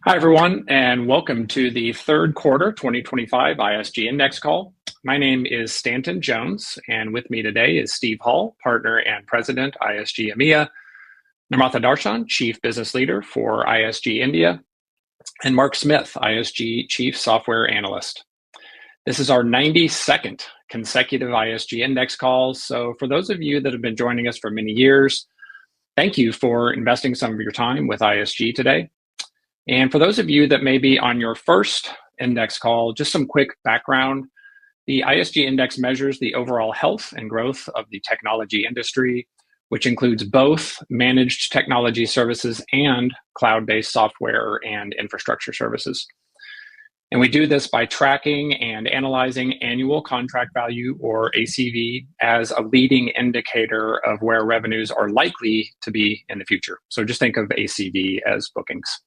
Hi, everyone, and welcome to the third quarter 2025 ISG Index Call. My name is Stanton Jones, and with me today is Steve Hall, Partner and President, ISG EMEA, Nirmatha Darshan, Chief Business Leader for ISG India, and Mark Smith, ISG Chief Software Analyst. This is our 92nd consecutive ISG Index Call, so for those of you that have been joining us for many years, thank you for investing some of your time with ISG today. And for those of you that may be on your first index call, just some quick background. The ISG index measures the overall health and growth of the technology industry, which includes both managed technology services and cloud-based software and infrastructure services. And we do this by tracking and analyzing annual contract value, or ACV, as a leading indicator of where revenues are likely to be in the future. So just think of ACV as bookings.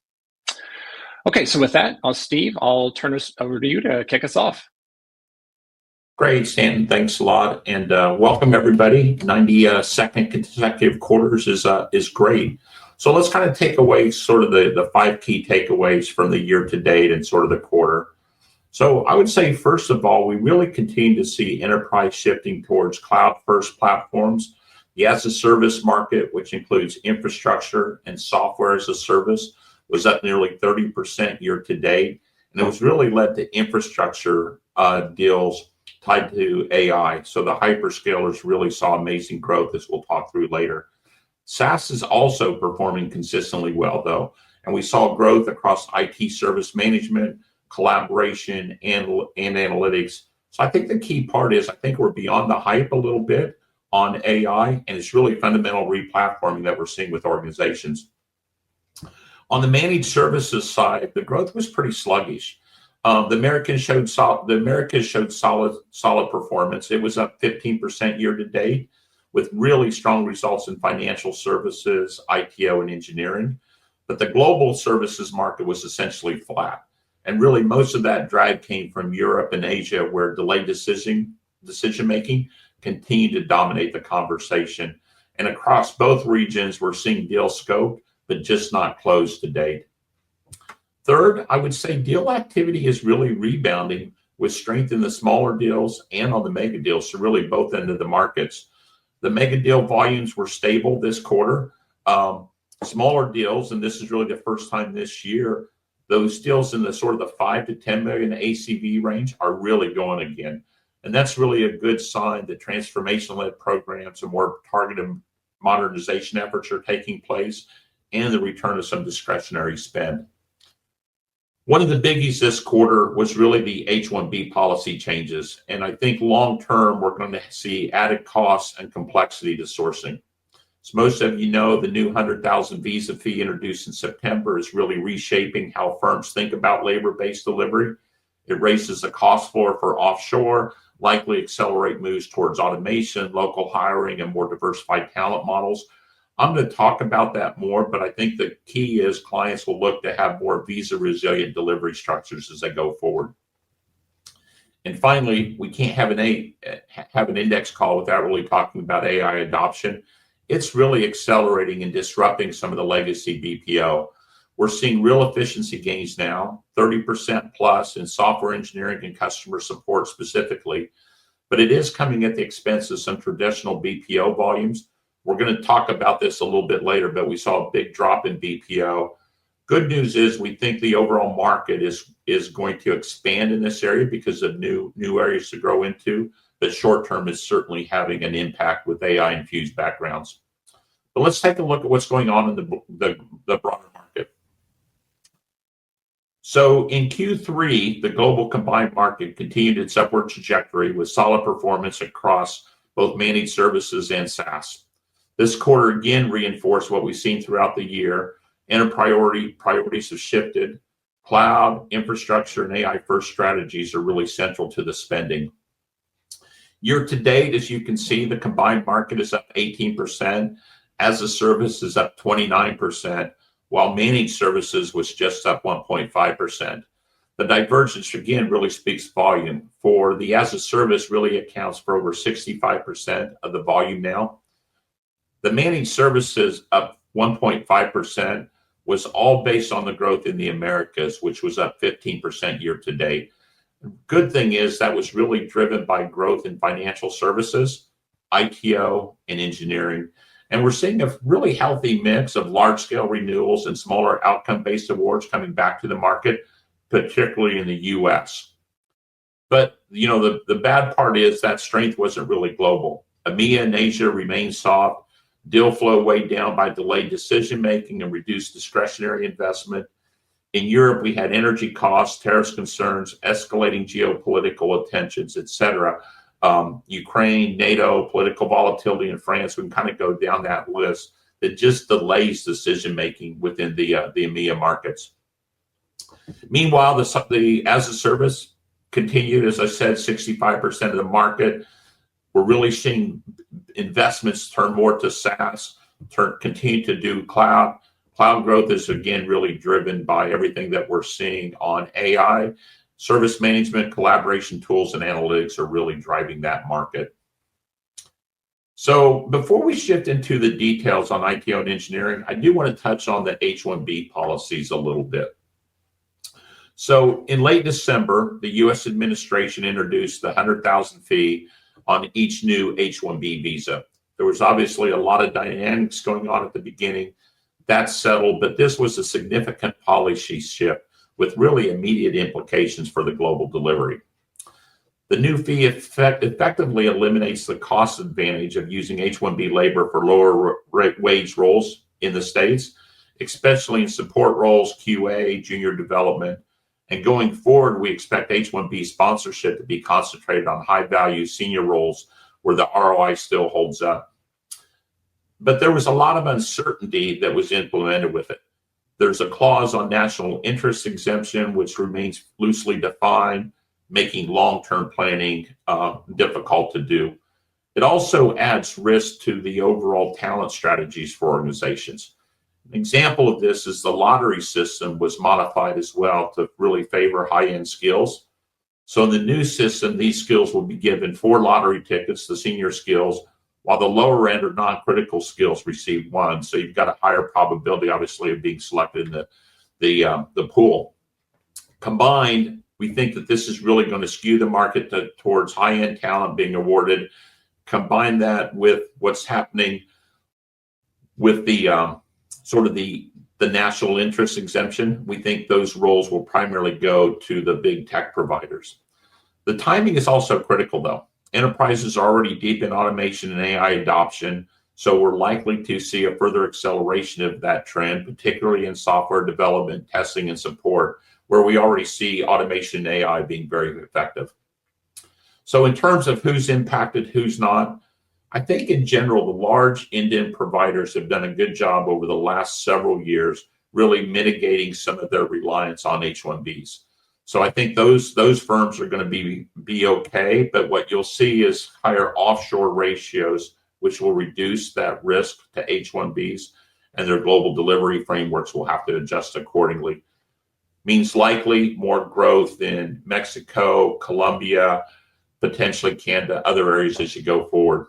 Okay, so with that, Steve, I'll turn us over to you to kick us off. Great, Stanton. Thanks a lot, and welcome everybody. 92nd consecutive quarters is great. So let's kind of take away sort of the five key takeaways from the year to date and sort of the quarter. So I would say, first of all, we really continue to see enterprise shifting towards cloud-first platforms. The as-a-service market, which includes infrastructure and software as a service, was up nearly 30% year to date, and it was really led to infrastructure deals tied to AI. So the hyperscalers really saw amazing growth, as we'll talk through later. SaaS is also performing consistently well, though, and we saw growth across IT service management, collaboration, and analytics. So I think the key part is I think we're beyond the hype a little bit on AI, and it's really fundamental replatforming that we're seeing with organizations. On the managed services side, the growth was pretty sluggish. The Americas showed solid performance. It was up 15% year to date, with really strong results in financial services, ITO, and engineering. But the global services market was essentially flat. And really, most of that drag came from Europe and Asia, where delayed decision-making continued to dominate the conversation. And across both regions, we're seeing deal scope, but just not closed to date. Third, I would say deal activity is really rebounding with strength in the smaller deals and on the mega deals, so really both ends of the markets. The mega deal volumes were stable this quarter. Smaller deals, and this is really the first time this year, those deals in the sort of the 5 to 10 million ACV range are really going again. And that's really a good sign that transformation-led programs and more targeted modernization efforts are taking place, and the return of some discretionary spend. One of the biggies this quarter was really the H-1B policy changes, and I think long-term we're going to see added costs and complexity to sourcing. As most of you know, the new 100,000 visa fee introduced in September is really reshaping how firms think about labor-based delivery. It raises the cost floor for offshore, likely accelerate moves towards automation, local hiring, and more diversified talent models. I'm going to talk about that more, but I think the key is clients will look to have more visa-resilient delivery structures as they go forward. And finally, we can't have an index call without really talking about AI adoption. It's really accelerating and disrupting some of the legacy BPO. We're seeing real efficiency gains now, 30% plus in software engineering and customer support specifically, but it is coming at the expense of some traditional BPO volumes. We're going to talk about this a little bit later, but we saw a big drop in BPO. Good news is we think the overall market is going to expand in this area because of new areas to grow into, but short term is certainly having an impact with AI-infused backgrounds. But let's take a look at what's going on in the broader market. So in Q3, the global combined market continued its upward trajectory with solid performance across both managed services and SaaS. This quarter again reinforced what we've seen throughout the year. Priorities have shifted. Cloud, infrastructure, and AI-first strategies are really central to the spending. Year to date, as you can see, the combined market is up 18%. As a service is up 29%, while managed services was just up 1.5%. The divergence, again, really speaks volume. For the as a service really accounts for over 65% of the volume now. The managed services up 1.5%, was all based on the growth in the Americas, which was up 15% year to date. Good thing is that was really driven by growth in financial services, ITO, and engineering. And we're seeing a really healthy mix of large-scale renewals and smaller outcome-based awards coming back to the market, particularly in the US. But, the bad part is that strength wasn't really global. EMEA and Asia remained soft. Deal flow weighed down by delayed decision-making and reduced discretionary investment. In Europe, we had energy costs, tariffs concerns, escalating geopolitical tensions, etc. Ukraine, NATO, political volatility in France, we can kind of go down that list that just delays decision-making within the EMEA markets. Meanwhile, the as a service continued, as I said, 65% of the market. We're really seeing investments turn more to SaaS, continue to do cloud. Cloud growth is, again, really driven by everything that we're seeing on AI. Service management, collaboration tools, and analytics are really driving that market. So before we shift into the details on ITO and engineering, I do want to touch on the H-1B policies a little bit. So in late December, the U.S. administration introduced the $100,000 fee on each new H-1B visa. There was obviously a lot of dynamics going on at the beginning. That's settled, but this was a significant policy shift with really immediate implications for the global delivery. The new fee effectively eliminates the cost advantage of using H-1B labor for lower wage roles in the States, especially in support roles, QA, junior development. And going forward, we expect H-1B sponsorship to be concentrated on high-value senior roles where the ROI still holds up. But there was a lot of uncertainty that was implemented with it. There's a clause on national interest exemption, which remains loosely defined, making long-term planning difficult to do. It also adds risk to the overall talent strategies for organizations. An example of this is the lottery system was modified as well to really favor high-end skills. So in the new system, these skills will be given 4 lottery tickets, the senior skills, while the lower end or non-critical skills receive 1. So you've got a higher probability, obviously, of being selected in the pool. Combined, we think that this is really going to skew the market towards high-end talent being awarded. Combine that with what's happening with the the national interest exemption, we think those roles will primarily go to the big tech providers. The timing is also critical, though. Enterprises are already deep in automation and AI adoption, so we're likely to see a further acceleration of that trend, particularly in software development, testing, and support, where we already see automation and AI being very effective. So in terms of who's impacted, who's not, I think in general, the large Indian providers have done a good job over the last several years, really mitigating some of their reliance on H-1Bs. So I think those firms are going to be okay, but what you'll see is higher offshore ratios, which will reduce that risk to H-1Bs, and their global delivery frameworks will have to adjust accordingly. Means likely more growth in Mexico, Colombia, potentially Canada, other areas as you go forward.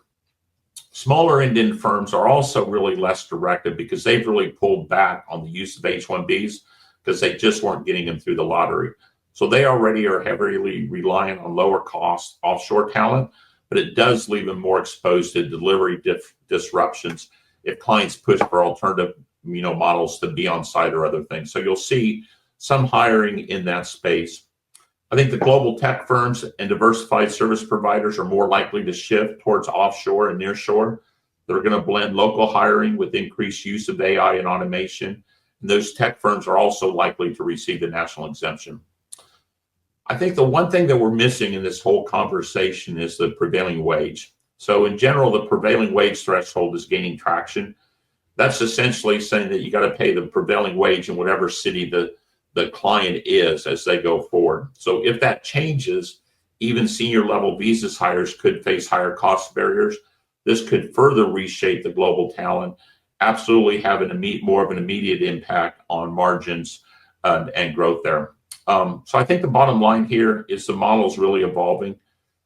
Smaller Indian firms are also really less directed because they've really pulled back on the use of H-1Bs because they just weren't getting them through the lottery. So they already are heavily reliant on lower cost offshore talent, but it does leave them more exposed to delivery disruptions if clients push for alternative models to be on site or other things. So you'll see some hiring in that space. I think the global tech firms and diversified service providers are more likely to shift towards offshore and nearshore. They're going to blend local hiring with increased use of AI and automation. And those tech firms are also likely to receive the national exemption. I think the one thing that we're missing in this whole conversation is the prevailing wage. So in general, the prevailing wage threshold is gaining traction. That's essentially saying that you got to pay the prevailing wage in whatever city the client is as they go forward. So if that changes, even senior level visas hires could face higher cost barriers. This could further reshape the global talent, absolutely have more of an immediate impact on margins and growth there. So I think the bottom line here is the model is really evolving.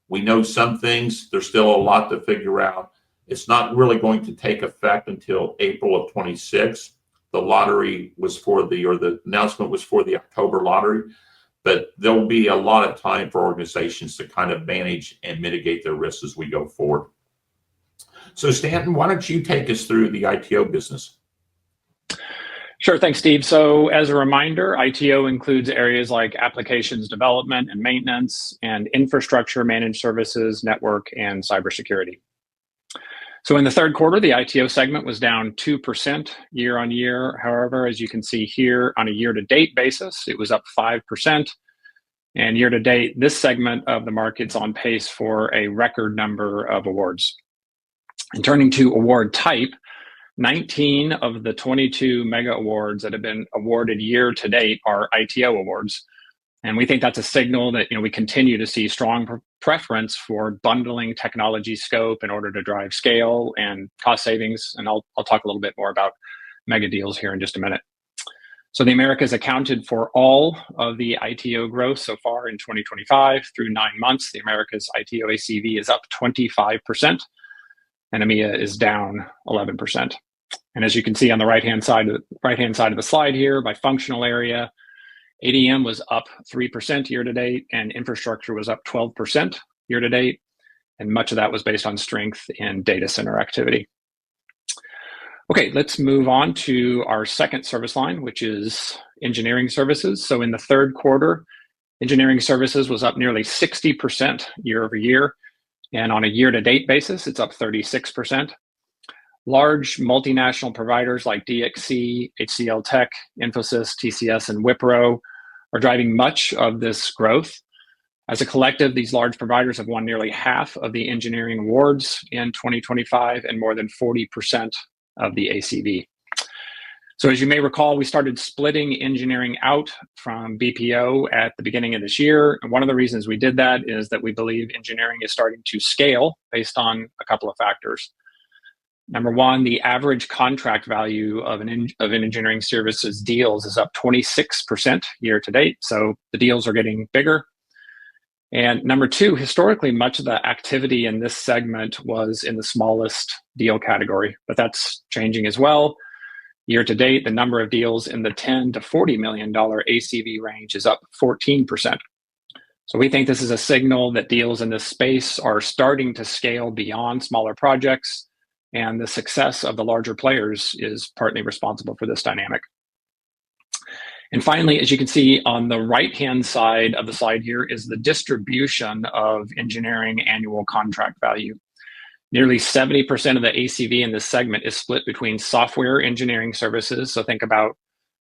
We know some things, there's still a lot to figure out. It's not really going to take effect until April of 26. the lottery was for the announcement was for the October lottery, but there'll be a lot of time for organizations to kind of manage and mitigate their risks as we go forward. So Stanton, why don't you take us through the ITO business? Sure, thanks, Steve. So as a reminder, ITO includes areas like applications development and maintenance and infrastructure managed services, network, and cybersecurity. So in the third quarter, the ITO segment was down 2% year on year. However, as you can see here, on a year-to-date basis, it was up 5%. And year-to-date, this segment of the market's on pace for a record number of awards. And turning to award type, 19 of the 22 mega awards that have been awarded year-to-date are ITO awards. And we think that's a signal that we continue to see strong preference for bundling technology scope in order to drive scale and cost savings. And I'll talk a little bit more about mega deals here in just a minute. So the Americas accounted for all of the ITO growth so far in 2025. Through 9 months, the Americas ITO ACV is up 25%, and EMEA is down 11%. And as you can see on the right-hand side of the slide here, by functional area, ADM was up 3% year-to-date, and infrastructure was up 12% year-to-date, and much of that was based on strength in data center activity. Okay, let's move on to our second service line, which is engineering services. So in the third quarter, engineering services was up nearly 60% year over year, and on a year-to-date basis, it's up 36%. Large multinational providers like DXC, HCL Tech, Infosys, TCS, and Wipro are driving much of this growth. As a collective, these large providers have won nearly half of the engineering awards in 2025 and more than 40% of the ACV. So as you may recall, we started splitting engineering out from BPO at the beginning of this year. And one of the reasons we did that is that we believe engineering is starting to scale based on a couple of factors. Number one, the average contract value of an engineering services deals is up 26% year to date. So the deals are getting bigger. And number two, historically, much of the activity in this segment was in the smallest deal category, but that's changing as well. Year to date, the number of deals in the $10 to $40 million ACV range is up 14%. So we think this is a signal that deals in this space are starting to scale beyond smaller projects, and the success of the larger players is partly responsible for this dynamic. And finally, as you can see on the right-hand side of the slide here is the distribution of engineering annual contract value. Nearly 70% of the ACV in this segment is split between software engineering services. So think about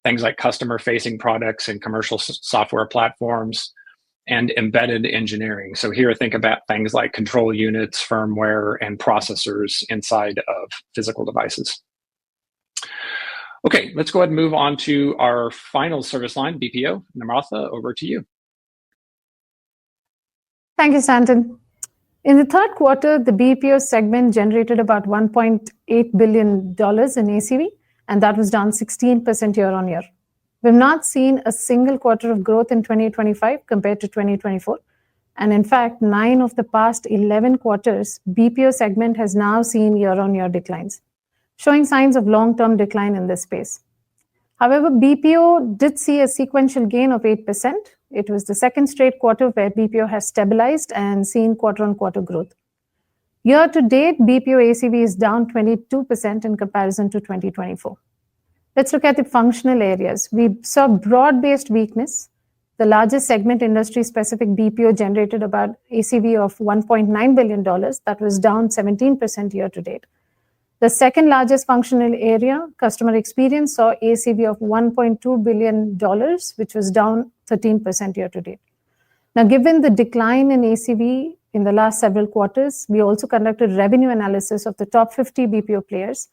things like customer-facing products and commercial software platforms, and embedded engineering. So here, think about things like control units, firmware, and processors inside of physical devices. Okay, let's go ahead and move on to our final service line, BPO. Namratha, over to you. Thank you, Stanton. In the third quarter, the BPO segment generated about $1.8 billion in ACV, and that was down 16% year on year. We've not seen a single quarter of growth in 2025 compared to 2024. And in fact, 9 of the past 11 quarters, BPO segment has now seen year-on-year declines, showing signs of long-term decline in this space. However, BPO did see a sequential gain of 8%. It was the second straight quarter where BPO has stabilized and seen quarter-on-quarter growth. Year to date, BPO ACV is down 22% in comparison to 2024. Let's look at the functional areas. We saw broad-based weakness. The largest segment, industry-specific BPO, generated about ACV of $1.9 billion. That was down 17% year to date. The second largest functional area, customer experience, saw ACV of $1.2 billion, which was down 13% year to date. Now, given the decline in ACV in the last several quarters, we also conducted revenue analysis of the top 50 BPO players.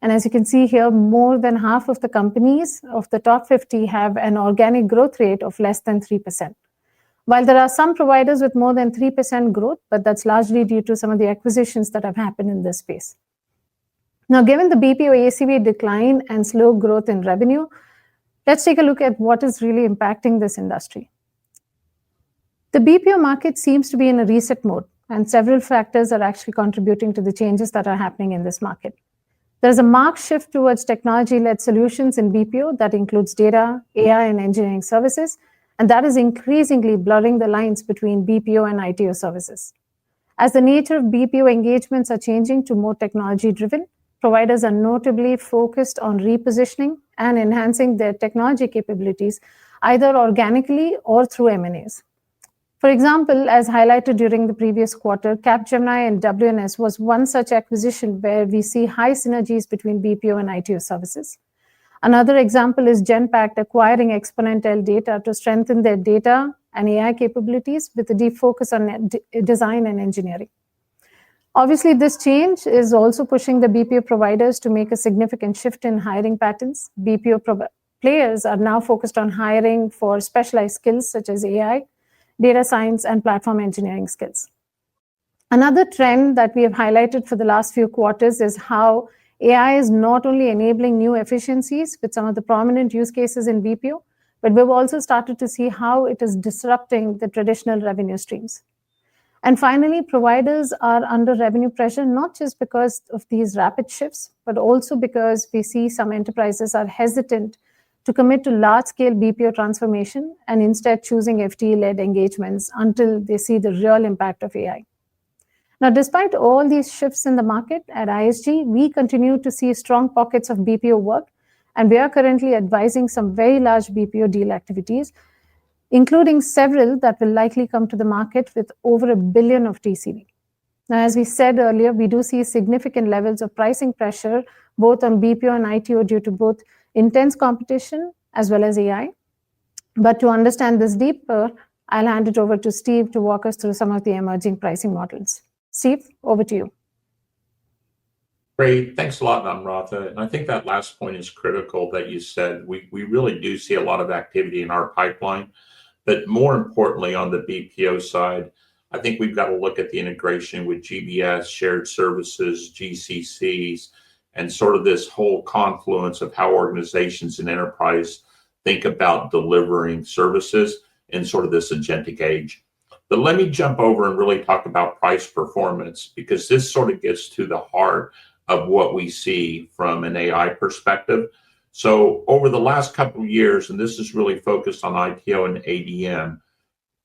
And as you can see here, more than half of the companies of the top 50 have an organic growth rate of less than 3%. While there are some providers with more than 3% growth, but that's largely due to some of the acquisitions that have happened in this space. Now, given the BPO ACV decline and slow growth in revenue, let's take a look at what is really impacting this industry. The BPO market seems to be in a reset mode, and several factors are actually contributing to the changes that are happening in this market. There's a marked shift towards technology-led solutions in BPO that includes data, AI, and engineering services, and that is increasingly blurring the lines between BPO and ITO services. As the nature of BPO engagements are changing to more technology-driven, providers are notably focused on repositioning and enhancing their technology capabilities, either organically or through M&As. For example, as highlighted during the previous quarter, Capgemini and WNS was one such acquisition where we see high synergies between BPO and ITO services. Another example is Genpact acquiring Exponential Data to strengthen their data and AI capabilities with a deep focus on design and engineering. Obviously, this change is also pushing the BPO providers to make a significant shift in hiring patterns. BPO players are now focused on hiring for specialized skills such as AI, data science, and platform engineering skills. Another trend that we have highlighted for the last few quarters is how AI is not only enabling new efficiencies with some of the prominent use cases in BPO, but we've also started to see how it is disrupting the traditional revenue streams. And finally, providers are under revenue pressure, not just because of these rapid shifts, but also because we see some enterprises are hesitant to commit to large-scale BPO transformation and instead choosing FTE-led engagements until they see the real impact of AI. Now, despite all these shifts in the market at ISG, we continue to see strong pockets of BPO work, and we are currently advising some very large BPO deal activities, including several that will likely come to the market with over $1 billion of TCV. Now, as we said earlier, we do see significant levels of pricing pressure, both on BPO and ITO due to both intense competition as well as AI. But to understand this deeper, I'll hand it over to Steve to walk us through some of the emerging pricing models. Steve, over to you. Great. Thanks a lot, Namrata. And I think that last point is critical that you said. We really do see a lot of activity in our pipeline. But more importantly, on the BPO side, I think we've got to look at the integration with GBS, shared services, GCCs, and sort of this whole confluence of how organizations and enterprise think about delivering services in sort of this agentic age. But let me jump over and really talk about price performance, because this sort of gets to the heart of what we see from an AI perspective. So over the last couple of years, and this is really focused on ITO and ADM,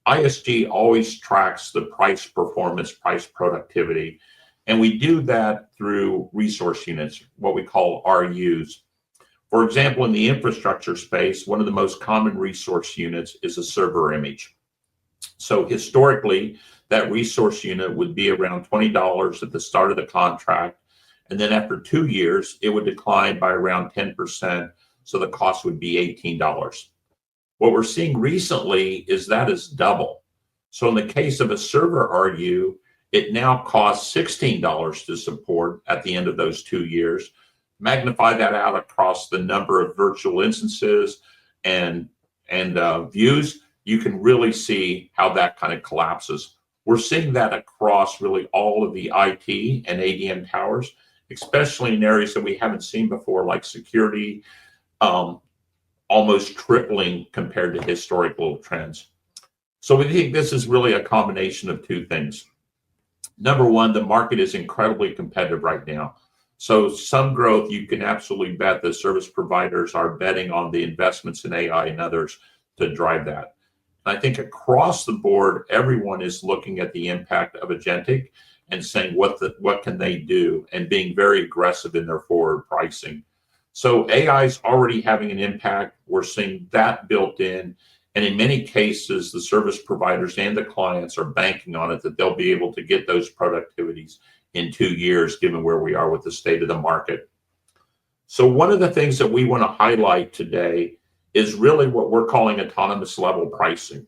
ISG always tracks the price performance, price productivity. And we do that through resource units, what we call RUs. For example, in the infrastructure space, one of the most common resource units is a server image. So historically, that resource unit would be around $20 at the start of the contract. And then after 2 years, it would decline by around 10%. So the cost would be $18. What we're seeing recently is that is double. So in the case of a server RU, it now costs $16 to support at the end of those 2 years. Magnify that out across the number of virtual instances and views, you can really see how that kind of collapses. We're seeing that across really all of the IT and ADM towers, especially in areas that we haven't seen before, like security, almost tripling compared to historical trends. So we think this is really a combination of two things. Number one, the market is incredibly competitive right now. So some growth, you can absolutely bet the service providers are betting on the investments in AI and others to drive that. And I think across the board, everyone is looking at the impact of agentic and saying what can they do, and being very aggressive in their forward pricing. So AI is already having an impact. We're seeing that built in. And in many cases, the service providers and the clients are banking on it, that they'll be able to get those productivities in 2 years, given where we are with the state of the market. So one of the things that we want to highlight today is really what we're calling autonomous level pricing.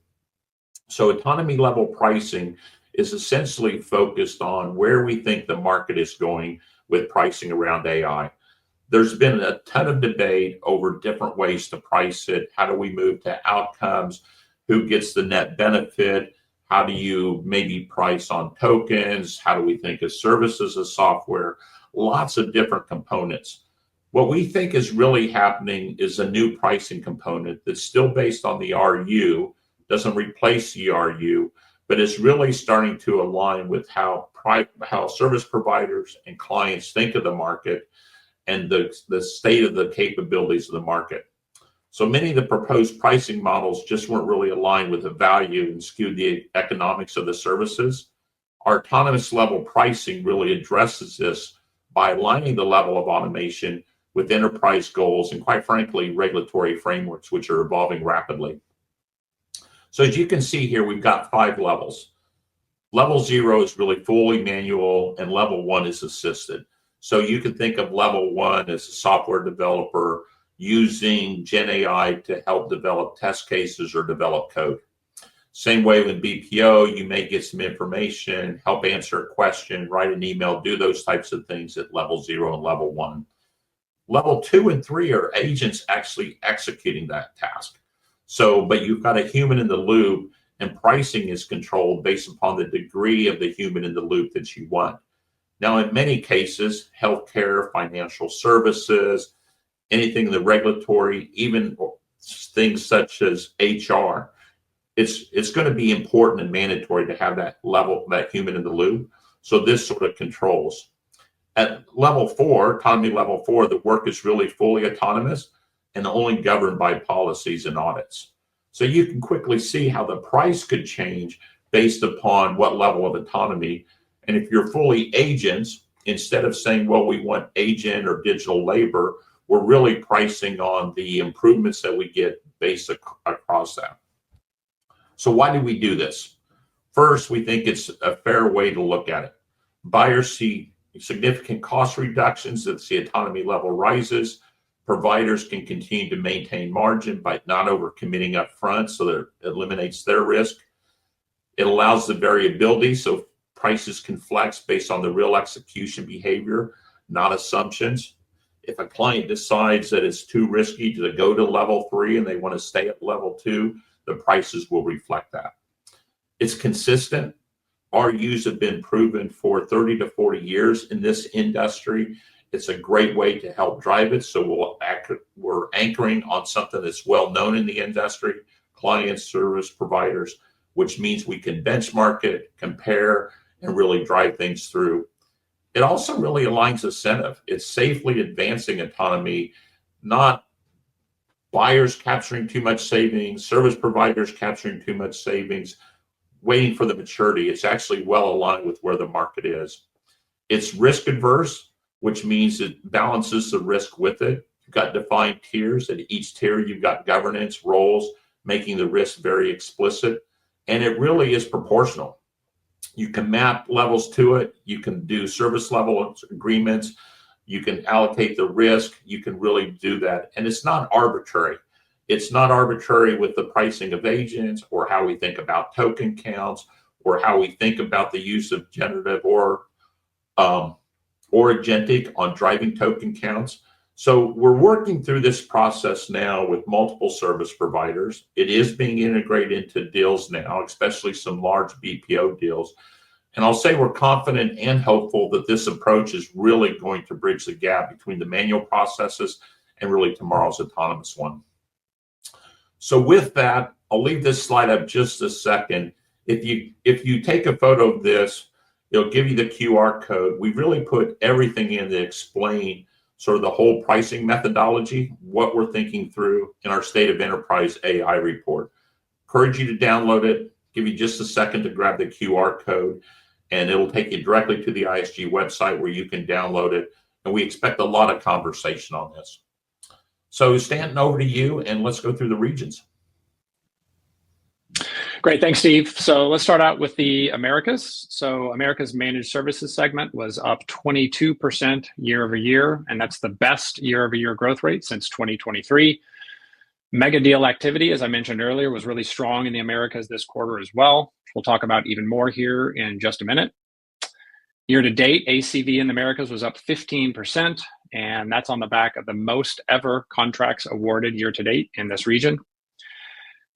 So autonomy level pricing is essentially focused on where we think the market is going with pricing around AI. There's been a ton of debate over different ways to price it. How do we move to outcomes? Who gets the net benefit? How do you maybe price on tokens? How do we think of services as software? Lots of different components. What we think is really happening is a new pricing component that's still based on the RU, doesn't replace the RU, but is really starting to align with how service providers and clients think of the market. and the state of the capabilities of the market. So many of the proposed pricing models just weren't really aligned with the value and skewed the economics of the services. Our autonomous level pricing really addresses this by aligning the level of automation with enterprise goals and, quite frankly, regulatory frameworks, which are evolving rapidly. So as you can see here, we've got 5 levels. Level 0 is really fully manual, and level 1 is assisted. So you can think of level 1 as a software developer using Gen AI to help develop test cases or develop code. Same way with BPO, you may get some information, help answer a question, write an email, do those types of things at level 0 and level 1. Level 2 and 3 are agents actually executing that task. So, but you've got a human in the loop, and pricing is controlled based upon the degree of the human in the loop that you want. Now, in many cases, healthcare, financial services, anything in the regulatory, even things such as HR, it's going to be important and mandatory to have that level, that human in the loop. So this sort of controls. At level 4, autonomy level 4, the work is really fully autonomous and only governed by policies and audits. So you can quickly see how the price could change based upon what level of autonomy. And if you're fully agents, instead of saying, well, we want agent or digital labor, we're really pricing on the improvements that we get based across that. So why do we do this? First, we think it's a fair way to look at it. Buyers see significant cost reductions as the autonomy level rises. Providers can continue to maintain margin by not overcommitting up front, so that it eliminates their risk. It allows the variability, so prices can flex based on the real execution behavior, not assumptions. If a client decides that it's too risky to go to level 3 and they want to stay at level 2, the prices will reflect that. It's consistent. RUs have been proven for 30 to 40 years in this industry. It's a great way to help drive it. So we're anchoring on something that's well known in the industry, client service providers, which means we can benchmark it, compare, and really drive things through. It also really aligns incentive. It's safely advancing autonomy, not buyers capturing too much savings, service providers capturing too much savings, waiting for the maturity. It's actually well aligned with where the market is. It's risk adverse, which means it balances the risk with it. You've got defined tiers. At each tier, you've got governance roles, making the risk very explicit. And it really is proportional. You can map levels to it. You can do service level agreements. You can allocate the risk. You can really do that. And it's not arbitrary. It's not arbitrary with the pricing of agents or how we think about token counts or how we think about the use of generative or agentic on driving token counts. So we're working through this process now with multiple service providers. It is being integrated into deals now, especially some large BPO deals. And I'll say we're confident and hopeful that this approach is really going to bridge the gap between the manual processes and really tomorrow's autonomous one. So with that, I'll leave this slide up just a second. If you take a photo of this, it'll give you the QR code. We really put everything in to explain sort of the whole pricing methodology, what we're thinking through in our State of Enterprise AI report. Encourage you to download it. Give you just a second to grab the QR code, and it'll take you directly to the ISG website where you can download it. And we expect a lot of conversation on this. So Stanton, over to you, and let's go through the regions. Great, thanks, Steve. So let's start out with the Americas. So Americas Managed Services segment was up 22% year over year, and that's the best year over year growth rate since 2023. Mega deal activity, as I mentioned earlier, was really strong in the Americas this quarter as well. We'll talk about even more here in just a minute. Year to date, ACV in the Americas was up 15%, and that's on the back of the most ever contracts awarded year to date in this region.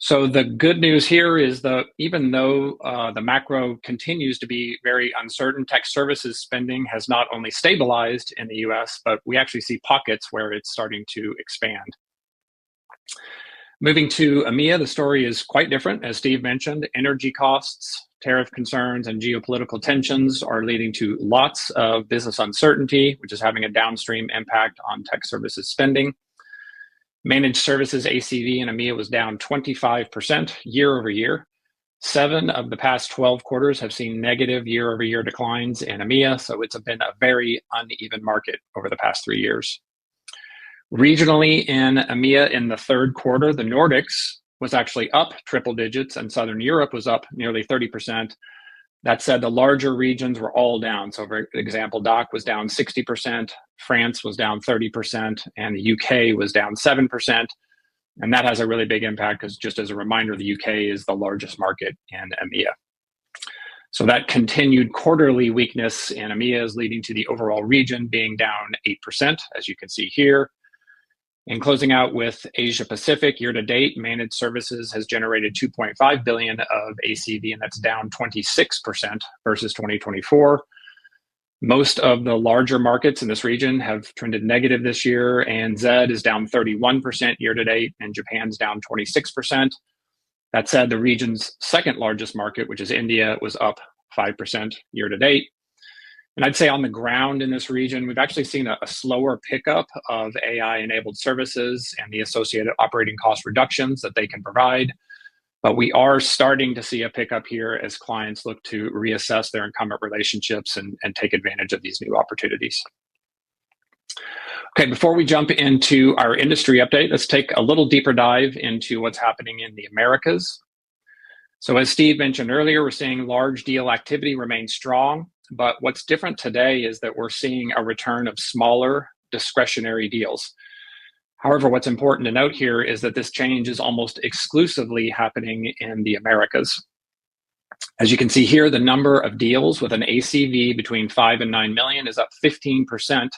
So the good news here is that even though the macro continues to be very uncertain, tech services spending has not only stabilized in the US, but we actually see pockets where it's starting to expand. Moving to EMEA, the story is quite different. As Steve mentioned, energy costs, tariff concerns and geopolitical tensions are leading to lots of business uncertainty, which is having a downstream impact on tech services spending. Managed services ACV in EMEA was down 25% year over year. 7 of the past 12 quarters have seen negative year-over-year declines in EMEA, so it's been a very uneven market over the past 3 years. Regionally in EMEA in the third quarter, the Nordics was actually up triple digits and Southern Europe was up nearly 30%. That said, the larger regions were all down. So for example, DACH was down 60%, France was down 30%, and the UK was down 7%. And that has a really big impact because, just as a reminder, the UK is the largest market in EMEA. So that continued quarterly weakness in EMEA is leading to the overall region being down 8%, as you can see here. And closing out with Asia Pacific, year to date, managed services has generated 2.5 billion of ACV, and that's down 26% versus 2024. Most of the larger markets in this region have trended negative this year, and ANZ is down 31% year to date, and Japan's down 26%. That said, the region's second largest market, which is India, was up 5% year to date. And I'd say on the ground in this region, we've actually seen a slower pickup of AI-enabled services and the associated operating cost reductions that they can provide. But we are starting to see a pickup here as clients look to reassess their incumbent relationships and take advantage of these new opportunities. Okay, before we jump into our industry update, let's take a little deeper dive into what's happening in the Americas. So as Steve mentioned earlier, we're seeing large deal activity remain strong, but what's different today is that we're seeing a return of smaller discretionary deals. However, what's important to note here is that this change is almost exclusively happening in the Americas. As you can see here, the number of deals with an ACV between 5 and 9 million is up 15%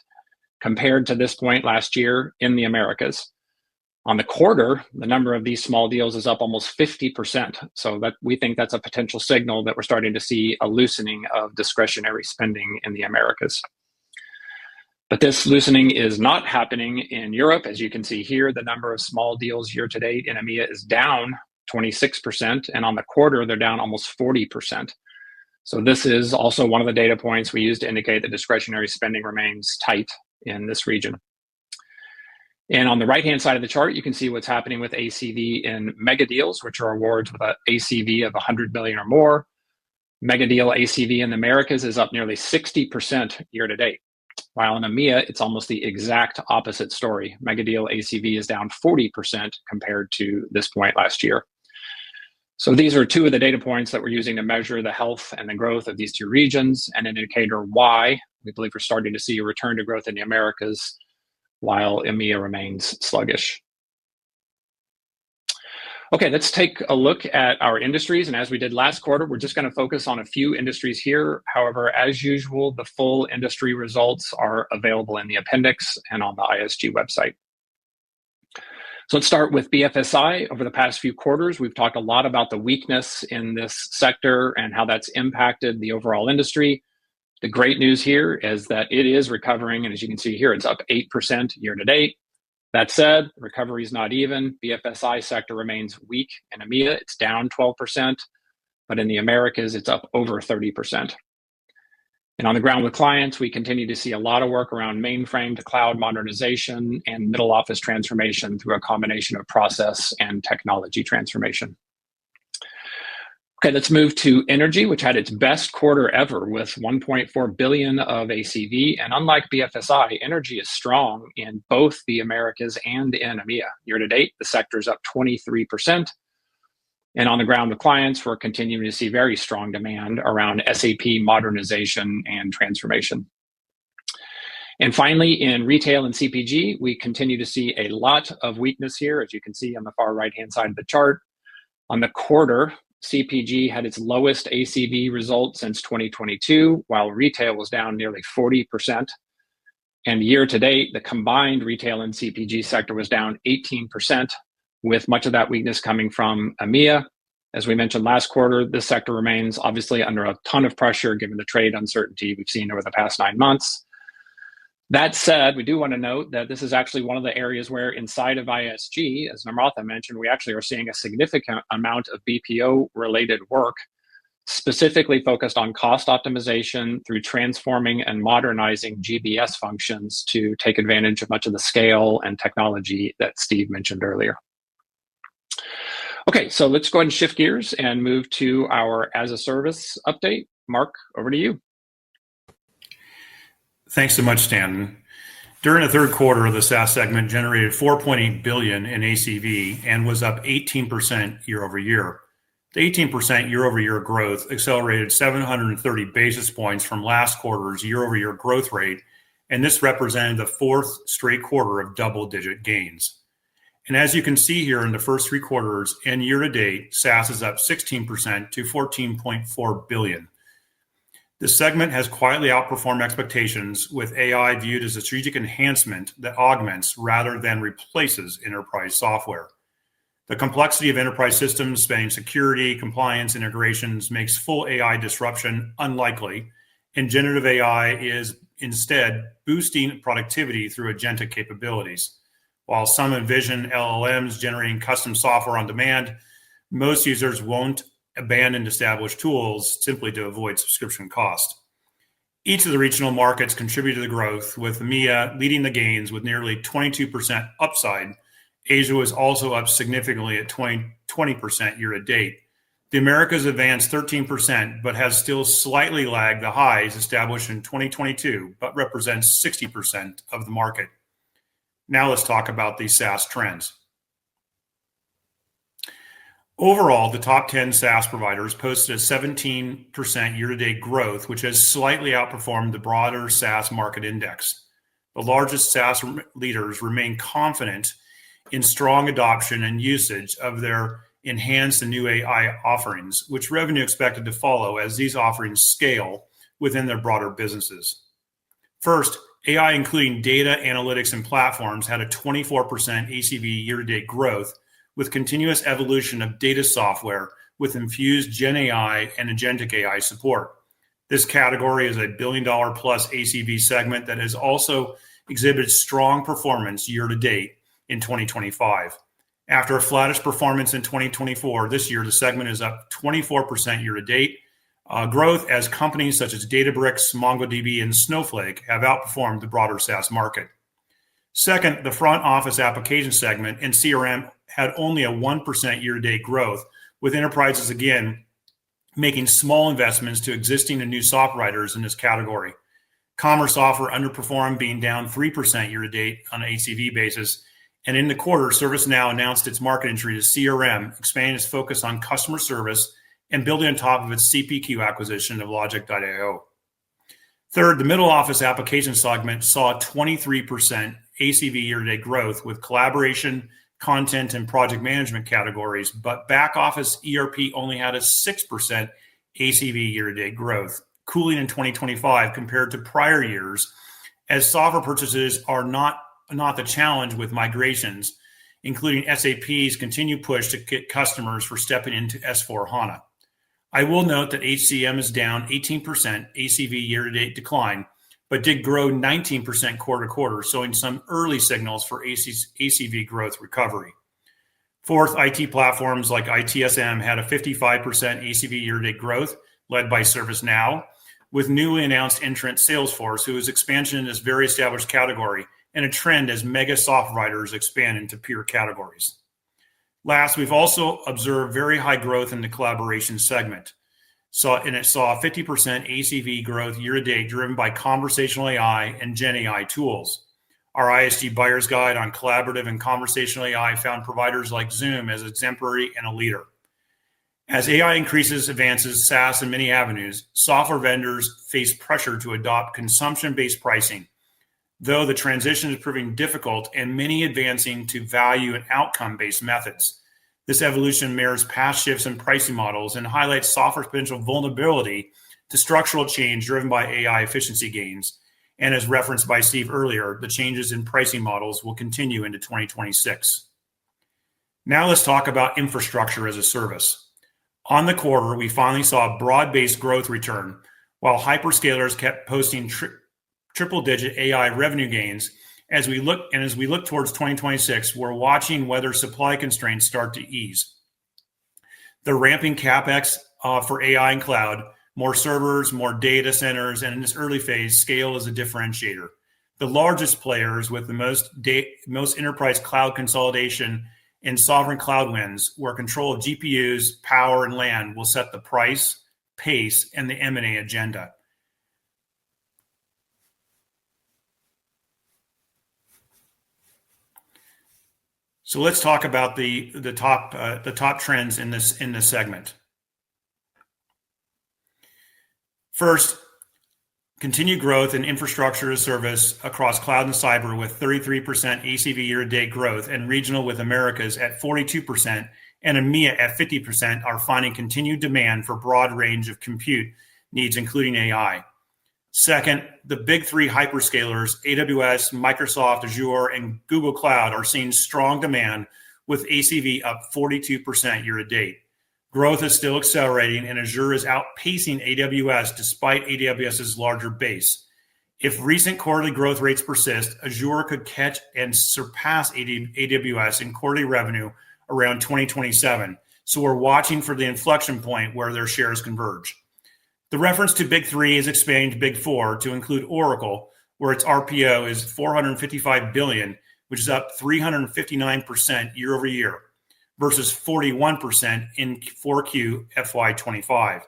compared to this point last year in the Americas. On the quarter, the number of these small deals is up almost 50%. So that we think that's a potential signal that we're starting to see a loosening of discretionary spending in the Americas. But this loosening is not happening in Europe. As you can see here, the number of small deals year to date in EMEA is down 26%, and on the quarter, they're down almost 40%. So this is also one of the data points we use to indicate that discretionary spending remains tight in this region. And on the right-hand side of the chart, you can see what's happening with ACV in mega deals, which are awards with an ACV of 100 million or more. Mega deal ACV in the Americas is up nearly 60% year to date. While in EMEA, it's almost the exact opposite story. Mega deal ACV is down 40% compared to this point last year. So these are two of the data points that we're using to measure the health and the growth of these two regions, and an indicator why we believe we're starting to see a return to growth in the Americas while EMEA remains sluggish. Okay, let's take a look at our industries. And as we did last quarter, we're just going to focus on a few industries here. However, as usual, the full industry results are available in the appendix and on the ISG website. So let's start with BFSI. Over the past few quarters, we've talked a lot about the weakness in this sector and how that's impacted the overall industry. The great news here is that it is recovering. And as you can see here, it's up 8% year to date. That said, the recovery is not even. BFSI sector remains weak in EMEA. It's down 12%, but in the Americas, it's up over 30%. And on the ground with clients, we continue to see a lot of work around mainframe to cloud modernization and middle office transformation through a combination of process and technology transformation. Okay, let's move to energy, which had its best quarter ever with 1.4 billion of ACV. And unlike BFSI, energy is strong in both the Americas and in EMEA. Year to date, the sector is up 23%. And on the ground with clients, we're continuing to see very strong demand around SAP modernization and transformation. And finally, in retail and CPG, we continue to see a lot of weakness here, as you can see on the far right-hand side of the chart. On the quarter, CPG had its lowest ACV result since 2022, while retail was down nearly 40%. And year to date, the combined retail and CPG sector was down 18%, with much of that weakness coming from EMEA. As we mentioned last quarter, this sector remains obviously under a ton of pressure given the trade uncertainty we've seen over the past 9 months. That said, we do want to note that this is actually one of the areas where inside of ISG, as Namratha mentioned, we actually are seeing a significant amount of BPO-related work. specifically focused on cost optimization through transforming and modernizing GBS functions to take advantage of much of the scale and technology that Steve mentioned earlier. Okay, so let's go ahead and shift gears and move to our as a service update. Mark, over to you. Thanks so much, Stanton. During the third quarter, the SaaS segment generated $4.8 billion in ACV and was up 18% year over year. The 18% year over year growth accelerated 730 basis points from last quarter's year over year growth rate, and this represented the fourth straight quarter of double-digit gains. And as you can see here in the first three quarters and year to date, SaaS is up 16% to $14.4 billion. This segment has quietly outperformed expectations, with AI viewed as a strategic enhancement that augments rather than replaces enterprise software. The complexity of enterprise systems spanning security, compliance, integrations makes full AI disruption unlikely, and generative AI is instead boosting productivity through agentic capabilities. While some envision LLMs generating custom software on demand, most users won't abandon established tools simply to avoid subscription cost. Each of the regional markets contribute to the growth, with EMEA leading the gains with nearly 22% upside. Asia was also up significantly at 20% year to date. The Americas advanced 13%, but has still slightly lagged the highs established in 2022, but represents 60% of the market. Now let's talk about these SaaS trends. Overall, the top 10 SaaS providers posted a 17% year-to-date growth, which has slightly outperformed the broader SaaS market index. The largest SaaS leaders remain confident in strong adoption and usage of their enhanced and new AI offerings, which revenue expected to follow as these offerings scale within their broader businesses. First, AI, including data, analytics, and platforms, had a 24% ACV year-to-date growth, with continuous evolution of data software with infused Gen AI and agentic AI support. This category is a $1 billion plus ACV segment that has also exhibited strong performance year to date in 2025. After a flattish performance in 2024, this year the segment is up 24% year to date growth as companies such as Databricks, MongoDB, and Snowflake have outperformed the broader SaaS market. Second, the front office application segment and CRM had only a 1% year-to-date growth, with enterprises again making small investments to existing and new software providers in this category. Commerce software underperformed, being down 3% year-to-date on an ACV basis. And in the quarter, ServiceNow announced its market entry to CRM, expanding its focus on customer service and building on top of its CPQ acquisition of Logic.io. Third, the middle office application segment saw 23% ACV year-to-date growth, with collaboration, content, and project management categories, but back office ERP only had a 6% ACV year-to-date growth, cooling in 2025 compared to prior years, as software purchases are not the challenge with migrations, including SAP's continued push to get customers for stepping into S/4HANA. I will note that HCM is down 18% ACV year-to-date decline, but did grow 19% quarter to quarter, showing some early signals for ACV growth recovery. Fourth, IT platforms like ITSM had a 55% ACV year-to-date growth, led by ServiceNow, with newly announced entrant Salesforce, who is expansion in this very established category, and a trend as mega software providers expand into peer categories. Last, we've also observed very high growth in the collaboration segment. It saw a 50% ACV growth year-to-date, driven by conversational AI and Gen AI tools. Our ISG Buyer's Guide on collaborative and conversational AI found providers like Zoom as exemplary and a leader. As AI advances SaaS in many avenues, software vendors face pressure to adopt consumption-based pricing, though the transition is proving difficult and many advancing to value and outcome-based methods. This evolution mirrors past shifts in pricing models and highlights software's potential vulnerability to structural change driven by AI efficiency gains. And as referenced by Steve earlier, the changes in pricing models will continue into 2026. Now let's talk about infrastructure as a service. On the quarter, we finally saw broad-based growth return, while hyperscalers kept posting triple-digit AI revenue gains. As we look towards 2026, we're watching whether supply constraints start to ease. They're ramping CapEx for AI and cloud, more servers, more data centers, and in this early phase, scale is a differentiator. The largest players with the most enterprise cloud consolidation and sovereign cloud wins, where control of GPUs, power, and land will set the price, pace, and the M&A agenda. So let's talk about the top trends in this segment. First, continued growth in infrastructure as service across cloud and cyber with 33% ACV year-to-date growth, and regional with Americas at 42% and EMEA at 50% are finding continued demand for broad range of compute needs, including AI. Second, the big three hyperscalers, AWS, Microsoft, Azure, and Google Cloud, are seeing strong demand with ACV up 42% year-to-date. Growth is still accelerating, and Azure is outpacing AWS despite AWS's larger base. If recent quarterly growth rates persist, Azure could catch and surpass AWS in quarterly revenue around 2027. So we're watching for the inflection point where their shares converge. The reference to Big Three is expanding to Big Four to include Oracle, where its RPO is $455 billion, which is up 359% year over year, versus 41% in 4Q FY25,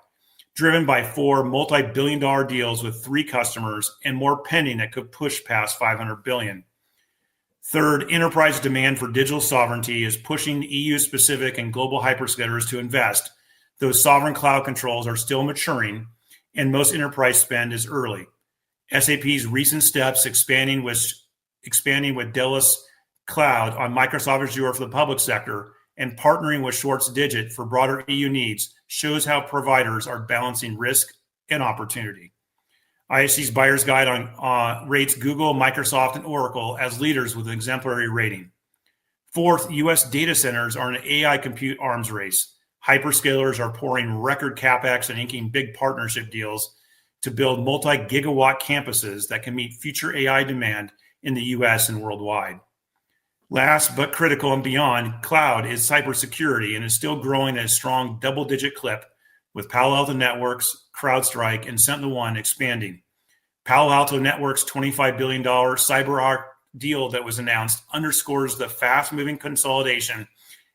driven by 4 multi-billion-dollar deals with 3 customers and more pending that could push past $500 billion. Third, enterprise demand for digital sovereignty is pushing EU-specific and global hyperscalers to invest. Those sovereign cloud controls are still maturing, and most enterprise spend is early. SAP's recent steps expanding with Delos Cloud on Microsoft Azure for the public sector and partnering with Schwartz Digit for broader EU needs shows how providers are balancing risk and opportunity. ISG's Buyer's Guide rates Google, Microsoft, and Oracle as leaders with an exemplary rating. Fourth, U.S. data centers are in an AI compute arms race. Hyperscalers are pouring record CapEx and inking big partnership deals to build multi-gigawatt campuses that can meet future AI demand in the U.S. and worldwide. Last but critical and beyond, cloud is cybersecurity and is still growing at a strong double-digit clip, with Palo Alto Networks, CrowdStrike, and SentinelOne expanding. Palo Alto Networks' $25 billion CyberArk deal that was announced underscores the fast-moving consolidation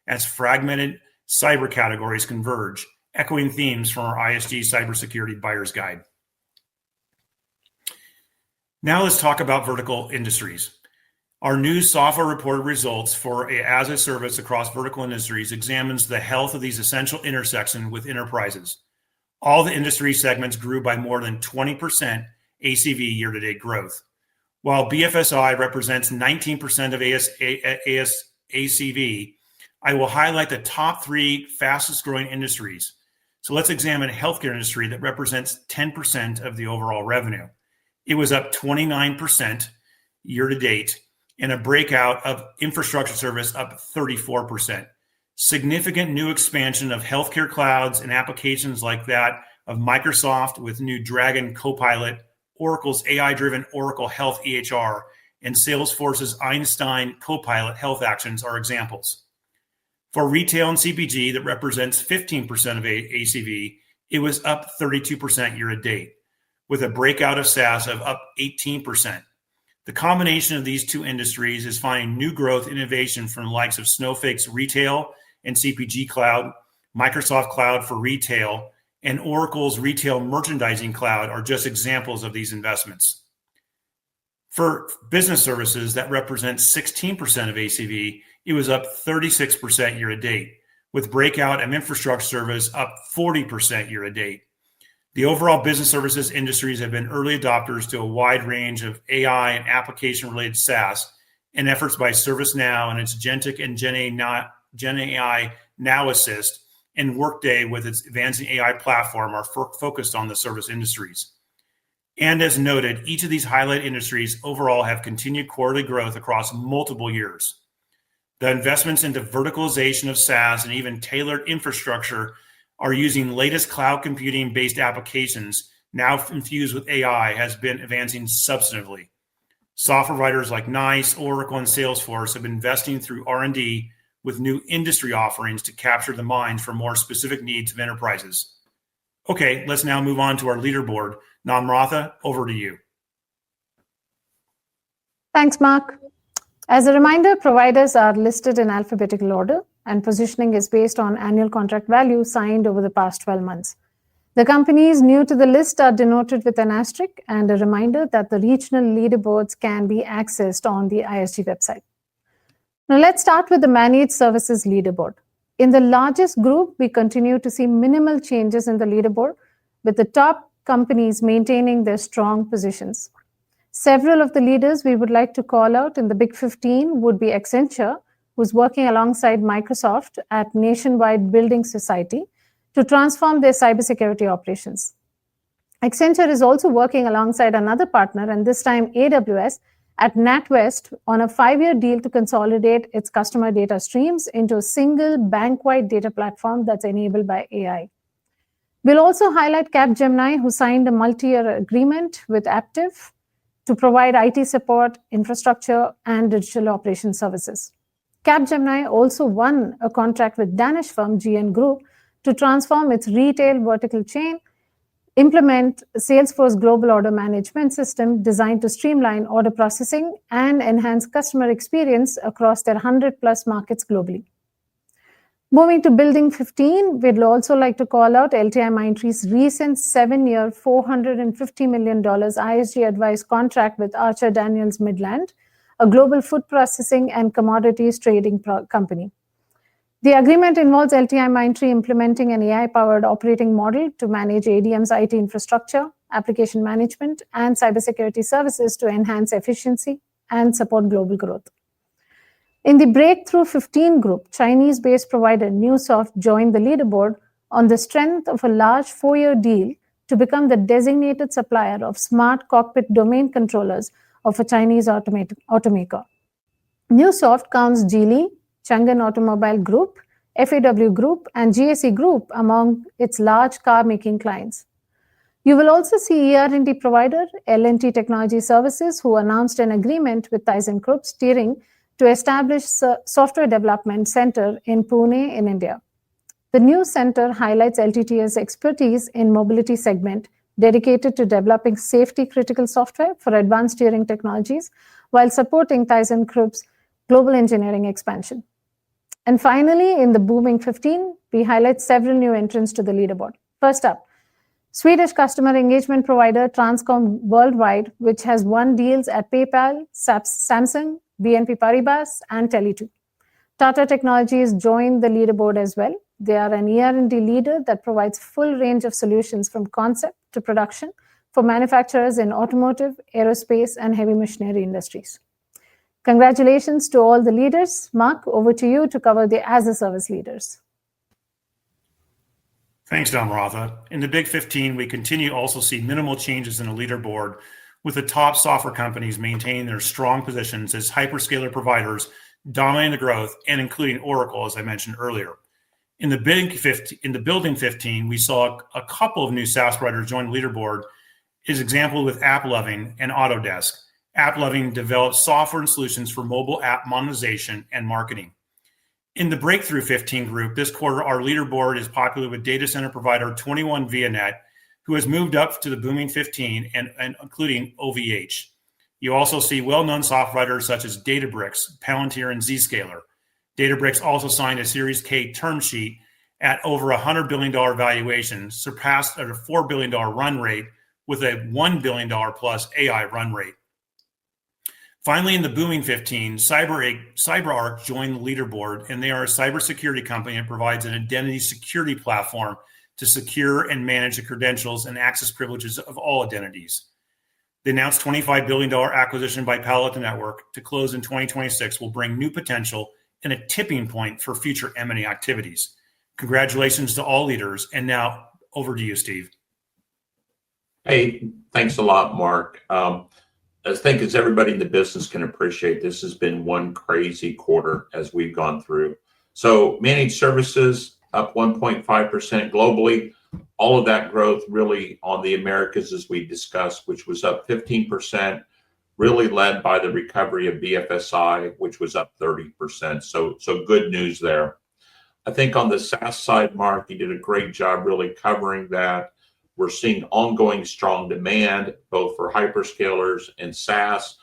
as fragmented cyber categories converge, echoing themes from our ISG Cybersecurity Buyer's Guide. Now let's talk about vertical industries. Our new software reported results for as a service across vertical industries examines the health of these essential intersections with enterprises. All the industry segments grew by more than 20% ACV year-to-date growth. While BFSI represents 19% of ACV, I will highlight the top 3 fastest growing industries. So let's examine healthcare industry that represents 10% of the overall revenue. It was up 29% year-to-date, and a breakout of infrastructure service up 34%. Significant new expansion of healthcare clouds and applications like that of Microsoft with new Dragon Copilot, Oracle's AI-driven Oracle Health EHR, and Salesforce's Einstein Copilot Health Actions are examples. For retail and CPG that represents 15% of ACV, it was up 32% year-to-date, with a breakout of SaaS of up 18%. The combination of these two industries is finding new growth innovation from the likes of Snowflake's retail and CPG cloud, Microsoft Cloud for retail, and Oracle's retail merchandising cloud are just examples of these investments. For business services that represents 16% of ACV, it was up 36% year-to-date, with breakout and infrastructure service up 40% year-to-date. The overall business services industries have been early adopters to a wide range of AI and application-related SaaS, and efforts by ServiceNow and its Gentic and GenAI Now Assist, and Workday with its advancing AI platform are focused on the service industries. And as noted, each of these highlight industries overall have continued quarterly growth across multiple years. The investments into verticalization of SaaS and even tailored infrastructure are using latest cloud computing-based applications now infused with AI has been advancing substantively. Software providers like NICE, Oracle, and Salesforce have been investing through R&D with new industry offerings to capture the minds for more specific needs of enterprises. Okay, let's now move on to our leaderboard. Namratha, over to you. Thanks, Mark. As a reminder, providers are listed in alphabetical order, and positioning is based on annual contract value signed over the past 12 months. The companies new to the list are denoted with an asterisk and a reminder that the regional leaderboards can be accessed on the ISG website. Now let's start with the managed services leaderboard. In the largest group, we continue to see minimal changes in the leaderboard, with the top companies maintaining their strong positions. Several of the leaders we would like to call out in the Big 15 would be Accenture, who's working alongside Microsoft at Nationwide Building Society to transform their cybersecurity operations. Accenture is also working alongside another partner, and this time AWS, at NatWest on a 5-year deal to consolidate its customer data streams into a single bank-wide data platform that's enabled by AI. We'll also highlight Capgemini, who signed a multi-year agreement with Aptiv to provide IT support, infrastructure, and digital operation services. Capgemini also won a contract with Danish firm GN Group to transform its retail vertical chain, implement Salesforce Global Order Management System designed to streamline order processing and enhance customer experience across their 100+ markets globally. Moving to Building 15, we'd also like to call out LTIMindtree's recent 7-year, $450 million ISG advice contract with Archer Daniels Midland, a global food processing and commodities trading company. The agreement involves LTIMindtree implementing an AI-powered operating model to manage ADM's IT infrastructure, application management, and cybersecurity services to enhance efficiency and support global growth. In the Breakthrough 15 group, Chinese-based provider Newsoft joined the leaderboard on the strength of a large 4-year deal to become the designated supplier of smart cockpit domain controllers of a Chinese automaker. Newsoft counts Geely, Chang'an Automobile Group, FAW Group, and GAC Group among its large car-making clients. You will also see ER&D provider L&T Technology Services, who announced an agreement with ThyssenKrupp Steering to establish a software development center in Pune in India. The new center highlights LTT's expertise in mobility segment, dedicated to developing safety-critical software for advanced steering technologies while supporting ThyssenKrupp's global engineering expansion. And finally, in the Booming 15, we highlight several new entrants to the leaderboard. First up, Swedish customer engagement provider Transcom Worldwide, which has won deals at PayPal, Samsung, BNP Paribas, and Tele2. Tata Technologies joined the leaderboard as well. They are an ER&D leader that provides full range of solutions from concept to production for manufacturers in automotive, aerospace, and heavy machinery industries. Congratulations to all the leaders. Mark, over to you to cover the as-a-service leaders. Thanks, Namratha. In the Big 15, we continue to also see minimal changes in the leaderboard, with the top software companies maintaining their strong positions as hyperscaler providers dominating the growth, and including Oracle, as I mentioned earlier. In the Building 15, we saw a couple of new SaaS providers join the leaderboard, as example with AppLovin and Autodesk. AppLovin develops software and solutions for mobile app monetization and marketing. In the Breakthrough 15 group, this quarter, our leaderboard is popular with data center provider 21 Vianet, who has moved up to the Booming 15 and including OVH. You also see well-known software providers such as Databricks, Palantir, and Zscaler. Databricks also signed a Series K term sheet at over $100 billion valuation, surpassed at a $4 billion run rate with a $1 billion plus AI run rate. Finally, in the Booming 15, CyberArk joined the leaderboard, and they are a cybersecurity company that provides an identity security platform to secure and manage the credentials and access privileges of all identities. The announced $25 billion acquisition by Palo Alto Network to close in 2026 will bring new potential and a tipping point for future M&A activities. Congratulations to all leaders. And now over to you, Steve. Hey, thanks a lot, Mark. I think as everybody in the business can appreciate, this has been one crazy quarter as we've gone through. So managed services up 1.5% globally. All of that growth really on the Americas, as we discussed, which was up 15%. really led by the recovery of BFSI, which was up 30%. So good news there. I think on the SaaS side, Mark, you did a great job really covering that. We're seeing ongoing strong demand, both for hyperscalers and SaaS.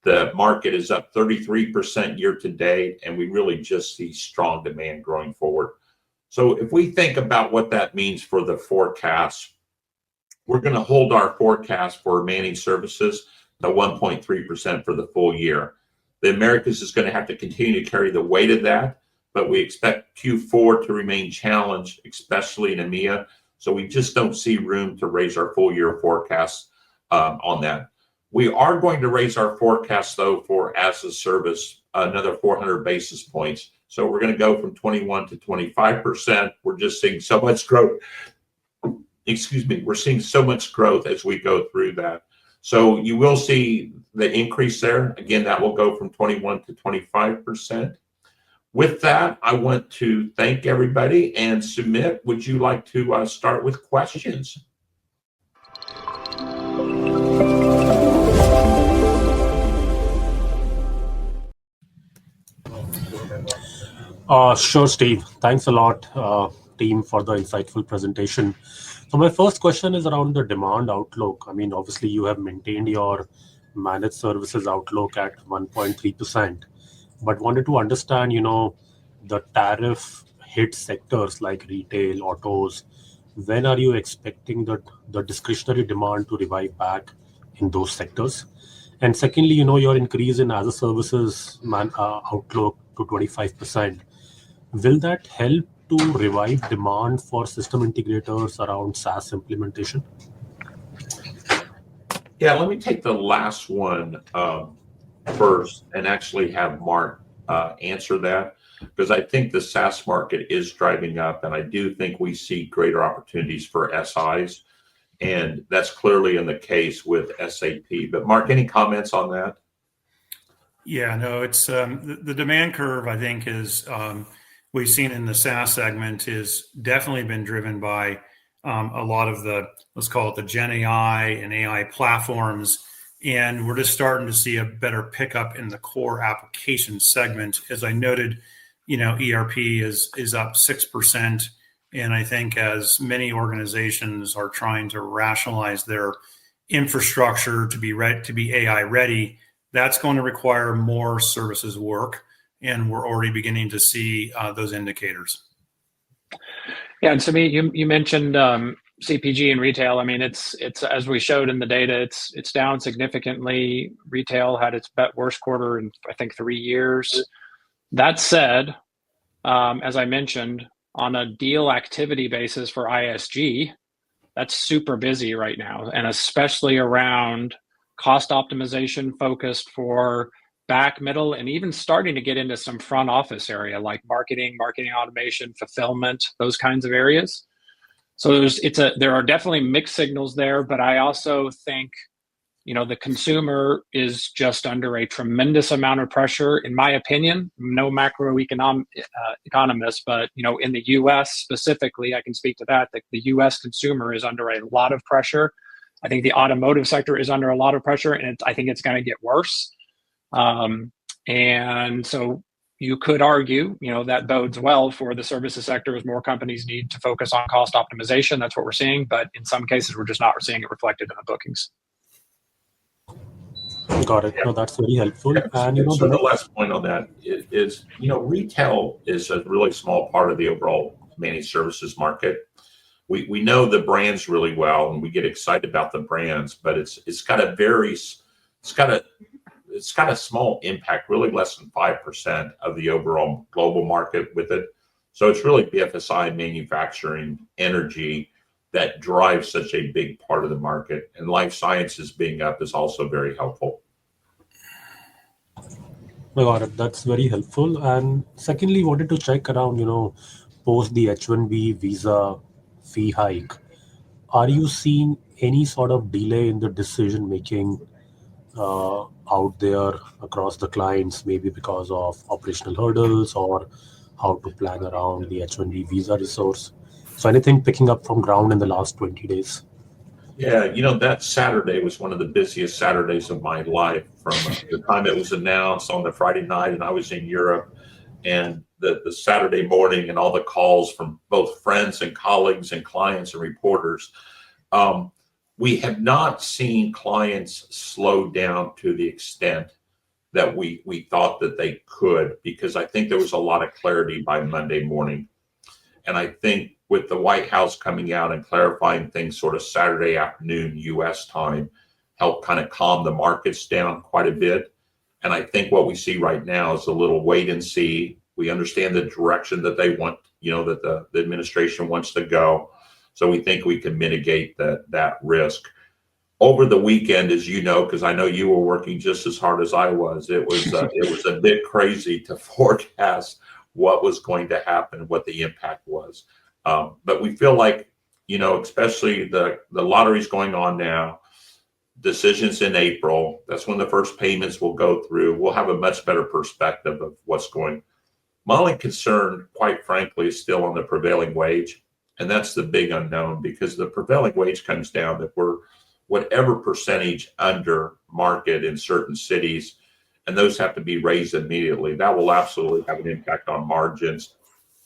The market is up 33% year to date, and we really just see strong demand growing forward. So if we think about what that means for the forecast, we're going to hold our forecast for managed services to 1.3% for the full year. The Americas is going to have to continue to carry the weight of that, but we expect Q4 to remain challenged, especially in EMEA. So we just don't see room to raise our full year forecast on that. We are going to raise our forecast, though, for as a service another 400 basis points. So we're going to go from 21 to 25%. We're just seeing so much growth. We're seeing so much growth as we go through that. So you will see the increase there. Again, that will go from 21 to 25%. With that, I want to thank everybody and Sumit, would you like to start with questions? Sure, Steve. Thanks a lot, team, for the insightful presentation. So my first question is around the demand outlook. I mean, obviously, you have maintained your managed services outlook at 1.3%, but wanted to understand, the tariff hit sectors like retail, autos. When are you expecting the discretionary demand to revive back in those sectors? And secondly, your increase in as a services outlook to 25%. Will that help to revive demand for system integrators around SaaS implementation? Yeah, let me take the last one first and actually have Mark answer that, because I think the SaaS market is driving up, and I do think we see greater opportunities for SIs, and that's clearly in the case with SAP. But Mark, any comments on that? Yeah, no, it's the demand curve, I think, is we've seen in the SaaS segment has definitely been driven by a lot of the, let's call it the Gen AI and AI platforms. And we're just starting to see a better pickup in the core application segment. As I noted, ERP is up 6%. And I think as many organizations are trying to rationalize their infrastructure to be AI ready, that's going to require more services work. And we're already beginning to see those indicators. Yeah, and Sumit, you mentioned CPG and retail. I mean, it's as we showed in the data, it's down significantly. Retail had its worst quarter in I think 3 years. That said, as I mentioned, on a deal activity basis for ISG, that's super busy right now, and especially around cost optimization focused for back, middle, and even starting to get into some front office area like marketing automation, fulfillment, those kinds of areas. So there are definitely mixed signals there, but I also think the consumer is just under a tremendous amount of pressure, in my opinion. No economist, but in the U.S. specifically, I can speak to that. The U.S. consumer is under a lot of pressure. I think the automotive sector is under a lot of pressure, and I think it's going to get worse. And so you could argue, that bodes well for the services sector as more companies need to focus on cost optimization. That's what we're seeing, but in some cases, we're just not seeing it reflected in the bookings. Got it. No, that's very helpful. And so the last point on that is retail is a really small part of the overall managed services market. We know the brands really well, and we get excited about the brands, but it's got a small impact, really less than 5% of the overall global market with it. So it's really BFSI, manufacturing, energy that drives such a big part of the market. And life sciences being up is also very helpful. Got it. That's very helpful. And secondly, wanted to check around, post the H-1B visa fee hike. Are you seeing any sort of delay in the decision making out there across the clients, maybe because of operational hurdles or how to plan around the H-1B visa resource? So anything picking up from ground in the last 20 days? Yeah, that Saturday was one of the busiest Saturdays of my life from the time it was announced on the Friday night and I was in Europe, and the Saturday morning and all the calls from both friends and colleagues and clients and reporters. We have not seen clients slow down to the extent that we thought that they could, because I think there was a lot of clarity by Monday morning. And I think with the White House coming out and clarifying things sort of Saturday afternoon US time helped kind of calm the markets down quite a bit. And I think what we see right now is a little wait and see. We understand the direction that they want, that the administration wants to go. So we think we can mitigate that risk. Over the weekend, as you know, because I know you were working just as hard as I was, it was a bit crazy to forecast what was going to happen, what the impact was. But we feel like, especially the lottery's going on now, decisions in April, that's when the first payments will go through. We'll have a much better perspective of what's going. My only concern, quite frankly, is still on the prevailing wage. And that's the big unknown, because the prevailing wage comes down that we're whatever percentage under market in certain cities, and those have to be raised immediately. That will absolutely have an impact on margins.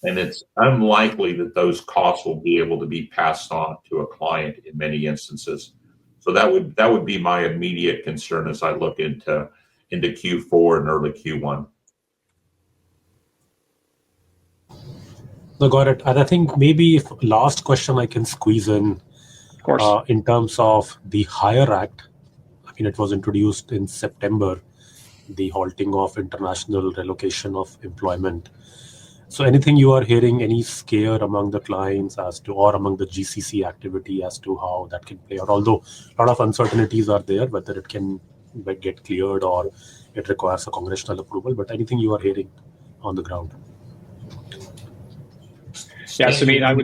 And it's unlikely that those costs will be able to be passed on to a client in many instances. So that would be my immediate concern as I look into Q4 and early Q1. No, got it. And I think maybe if last question I can squeeze in, Of course. in terms of the Hire Act. I mean, it was introduced in September, the halting of international relocation of employment. So anything you are hearing, any scare among the clients as to, or among the GCC activity as to how that can play out? Although a lot of uncertainties are there, whether it can get cleared or it requires a congressional approval, but anything you are hearing on the ground? Yeah, Sumit, I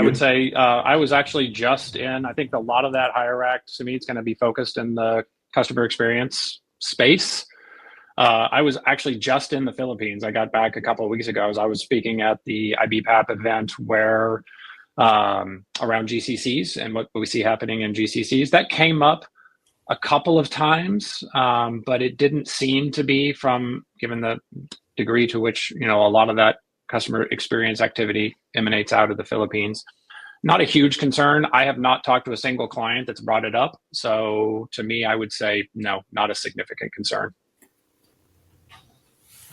would say I was actually just in, I think a lot of that Hire Act, Sumit's going to be focused in the customer experience space. I was actually just in the Philippines. I got back a couple of weeks ago as I was speaking at the IBPAP event where around GCCs and what we see happening in GCCs. That came up a couple of times, but it didn't seem to be, given the degree to which, a lot of that customer experience activity emanates out of the Philippines. Not a huge concern. I have not talked to a single client that's brought it up. So to me, I would say, no, not a significant concern.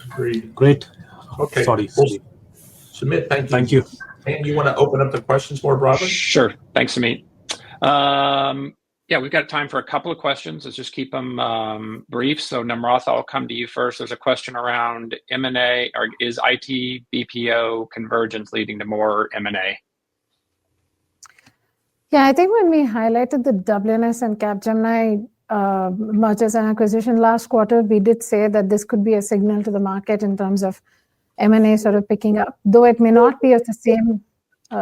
Agreed. Great. Okay. Sorry. Sumit, thank you. Thank you. And you want to open up the questions more broadly? Sure. Thanks, Sumit. Yeah, we've got time for a couple of questions. Let's just keep them brief. So Namratha, I'll come to you first. There's a question around M&A, or is IT BPO convergence leading to more M&A? Yeah, I think when we highlighted the WNS and Capgemini mergers and acquisition last quarter, we did say that this could be a signal to the market in terms of M&A sort of picking up, though it may not be of the same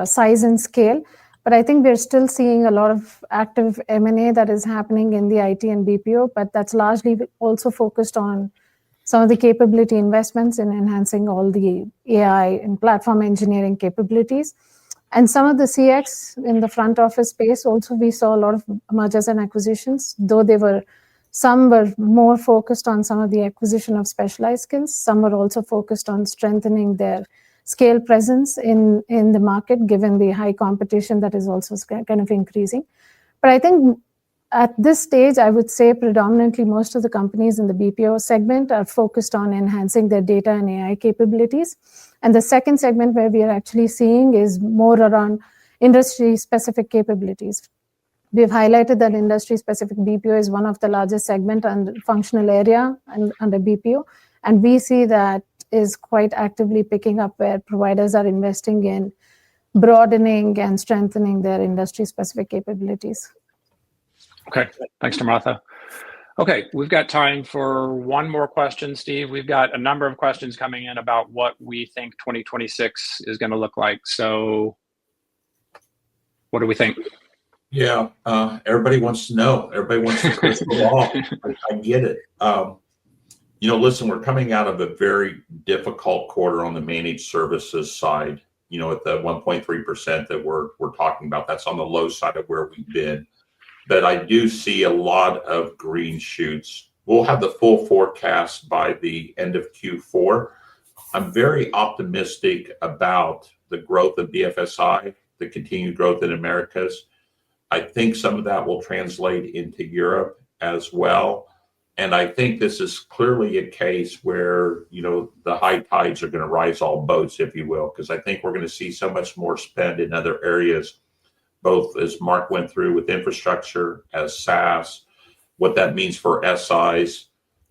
size and scale. But I think we're still seeing a lot of active M&A that is happening in the IT and BPO, but that's largely also focused on some of the capability investments in enhancing all the AI and platform engineering capabilities. And some of the CX in the front office space, also we saw a lot of mergers and acquisitions, though some were more focused on some of the acquisition of specialized skills. Some were also focused on strengthening their scale presence in the market, given the high competition that is also kind of increasing. But I think at this stage, I would say predominantly most of the companies in the BPO segment are focused on enhancing their data and AI capabilities. And the second segment where we are actually seeing is more around industry-specific capabilities. We've highlighted that industry-specific BPO is one of the largest segment and functional area under BPO. And we see that is quite actively picking up, where providers are investing in broadening and strengthening their industry-specific capabilities. Okay, thanks, Namratha. Okay, we've got time for one more question, Steve. We've got a number of questions coming in about what we think 2026 is going to look like. So what do we think? Yeah, everybody wants to know. Everybody wants to crystal ball. I get it. Listen, we're coming out of a very difficult quarter on the managed services side. At the 1.3% that we're talking about, that's on the low side of where we've been. but I do see a lot of green shoots. We'll have the full forecast by the end of Q4. I'm very optimistic about the growth of BFSI, the continued growth in Americas. I think some of that will translate into Europe as well. And I think this is clearly a case where, the high tides are going to rise all boats, if you will, because I think we're going to see so much more spend in other areas, both as Mark went through with infrastructure, as SaaS, what that means for SIs.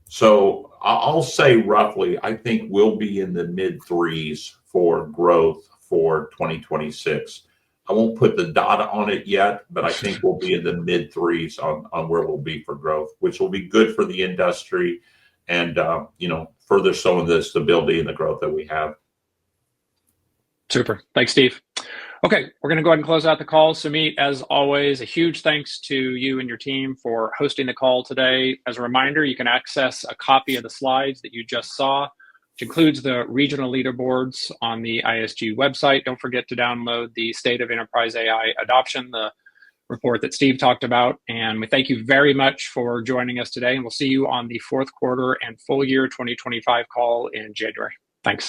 So I'll say roughly, I think we'll be in the mid threes for growth for 2026. I won't put the data on it yet, but I think we'll be in the mid threes on where we'll be for growth, which will be good for the industry and, further showing the stability and the growth that we have. Super. Thanks, Steve. Okay, we're going to go ahead and close out the call. Sumeet, as always, a huge thanks to you and your team for hosting the call today. As a reminder, you can access a copy of the slides that you just saw, which includes the regional leaderboards on the ISG website. Don't forget to download the State of Enterprise AI Adoption, the report that Steve talked about. And we thank you very much for joining us today. And we'll see you on the fourth quarter and full year 2025 call in January.